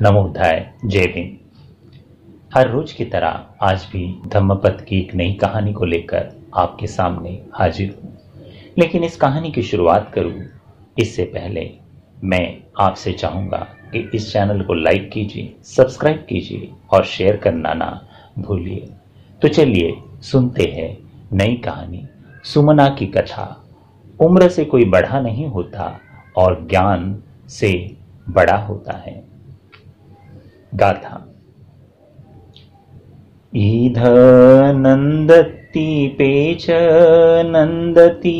नमोधाय जय भीम। हर रोज की तरह आज भी धम्मपद की एक नई कहानी को लेकर आपके सामने हाजिर हूं। लेकिन इस कहानी की शुरुआत करूं इससे पहले मैं आपसे चाहूंगा कि इस चैनल को लाइक कीजिए, सब्सक्राइब कीजिए और शेयर करना ना भूलिए। तो चलिए सुनते हैं नई कहानी, सुमना की कथा। उम्र से कोई बड़ा नहीं होता और ज्ञान से बड़ा होता है। गाथा। ईध नंदती पेच नंदती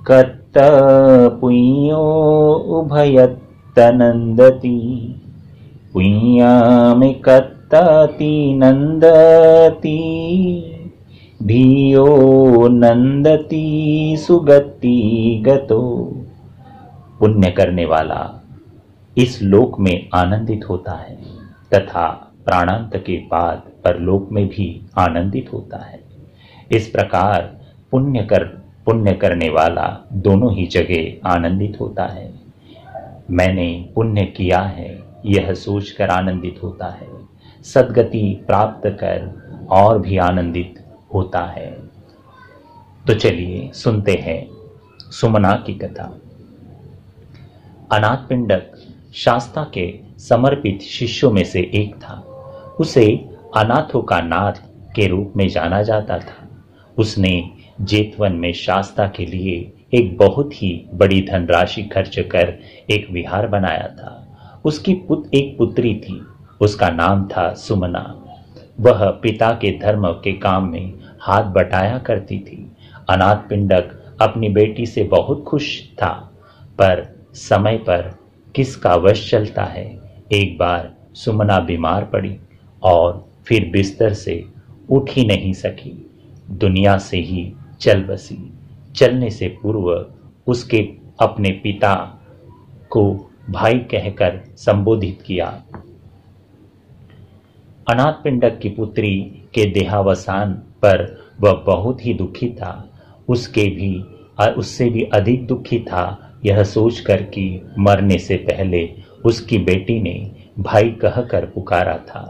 कत्त पुण्यो उभयत्त नंदती पुण्यामि कत्तति नंदती भियो नंदती सुगति गतो। पुण्य करने वाला इस लोक में आनंदित होता है तथा प्राणांत के बाद परलोक में भी आनंदित होता है। इस प्रकार पुण्य करने वाला दोनों ही जगह आनंदित होता है। मैंने पुण्य किया है यह सोचकर आनंदित होता है, सद्गति प्राप्त कर और भी आनंदित होता है। तो चलिए सुनते हैं सुमना की कथा। अनाथ पिंडक शास्ता के समर्पित शिष्यों में से एक था। उसे अनाथों का नाथ के रूप में जाना जाता था। उसने जेतवन में शास्ता के लिए एक बहुत ही बड़ी धनराशि खर्च कर एक विहार बनाया था। उसकी एक पुत्री थी, उसका नाम था सुमना। वह पिता के धर्म के काम में हाथ बटाया करती थी। अनाथ पिंडक अपनी बेटी से बहुत खुश था, पर समय पर किसका वश चलता है। एक बार सुमना बीमार पड़ी और फिर बिस्तर से उठ ही नहीं सकी, दुनिया से ही चल बसी। चलने से पूर्व उसके अपने पिता को भाई कहकर संबोधित किया। अनाथ पिंडक की पुत्री के देहावसान पर वह बहुत ही दुखी था। उससे भी अधिक दुखी था यह सोचकर कि मरने से पहले उसकी बेटी ने भाई कहकर पुकारा था।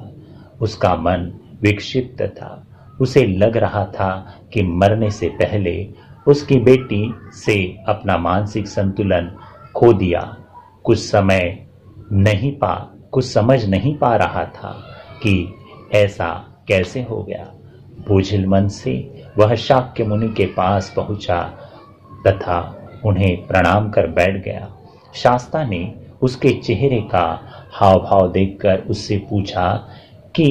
उसका मन विक्षिप्त था। उसे लग रहा था कि मरने से पहले उसकी बेटी से अपना मानसिक संतुलन खो दिया। कुछ समझ नहीं पा रहा था कि ऐसा कैसे हो गया। बोझिल मन से वह शाक्य मुनि के पास पहुंचा तथा उन्हें प्रणाम कर बैठ गया। शास्ता ने उसके चेहरे का हाव भाव देखकर उससे पूछा कि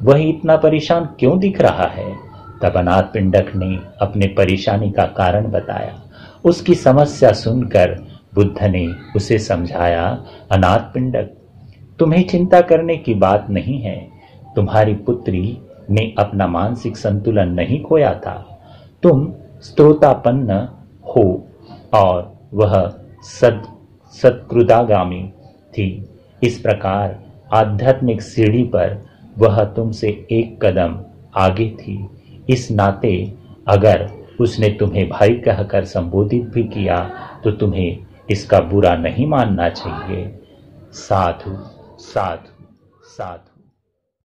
वह इतना परेशान क्यों दिख रहा है। तब अनाथ पिंडक ने अपने परेशानी का कारण बताया। उसकी समस्या सुनकर बुद्ध ने उसे समझाया, अनाथ पिंडक, तुम्हें चिंता करने की बात नहीं है। तुम्हारी पुत्री ने अपना मानसिक संतुलन नहीं खोया था। तुम स्त्रोतापन्न हो और वह सत्कृदागामी थी। इस प्रकार आध्यात्मिक सीढ़ी पर वह तुमसे एक कदम आगे थी। इस नाते अगर उसने तुम्हें भाई कहकर संबोधित भी किया तो तुम्हें इसका बुरा नहीं मानना चाहिए। साधु साधु साधु।